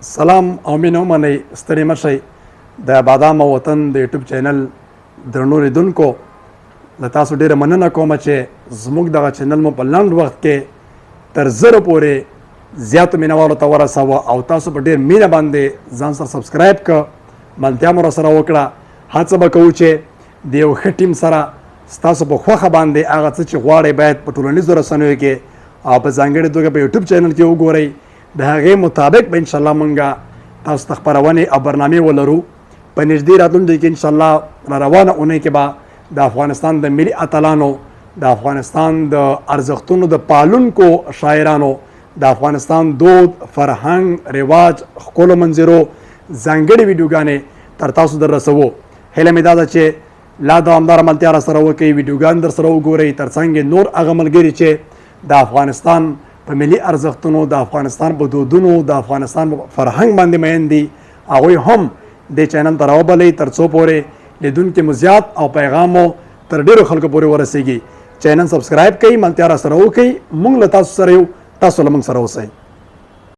سلام او مینه ومنئ ستړي مه شئ د بادام وطن د یوټیوب چینل درنو لیدونکو له تاسو ډېره مننه کومه چې زموږ دغه چینل مو په لنډ وخت کې تر 1000 پورې زیاتو مینوالو ته ورسوه او تاسو په ډېر مینه باندې ځان سره سبسکرایب کړه ملتیا مو راسره وکړه. هڅه به کوو چې د یو ښه ټیم سره ستاسو په خوښه باندې هغه څه چې غواړئ باید په ټولنیزو رسنیو کې او په ځانګړې توګه په یوټیوب چینل کې وګورئ. د هغې مطابق به انشاءالله موږ تاسو ته خپرونې او برنامې ولرو. په نږدې راتلونکي کې انشاءالله را روانه اونۍ کې به د افغانستان د ملي اتلانو، د افغانستان د ارزښتونو د پالونکو شاعرانو، د افغانستان دود، فرهنګ، رواج، ښکلو منظرو ځانګړې ویډیوګانې تر تاسو در رسوو. هیله مې دا ده چې لا دوامداره ملتیا را سره وکړئ، ویډیوګان در سره وګورئ، تر څنګ نور هغه ملګري چې د افغانستان په ملي ارزښتونو، د افغانستان په دودونو، د افغانستان په فرهنګ باندې مین دي، هغوی هم دې چینل ته راوبلئ تر څو پورې لیدونکي مو زیات او پیغام مو تر ډېرو خلکو پورې ورسیږي. چینل سبسکرایب کړئ، ملتیا را سره وکړئ، موږ له تاسو سره یو، تاسو له موږ سره اوسئ.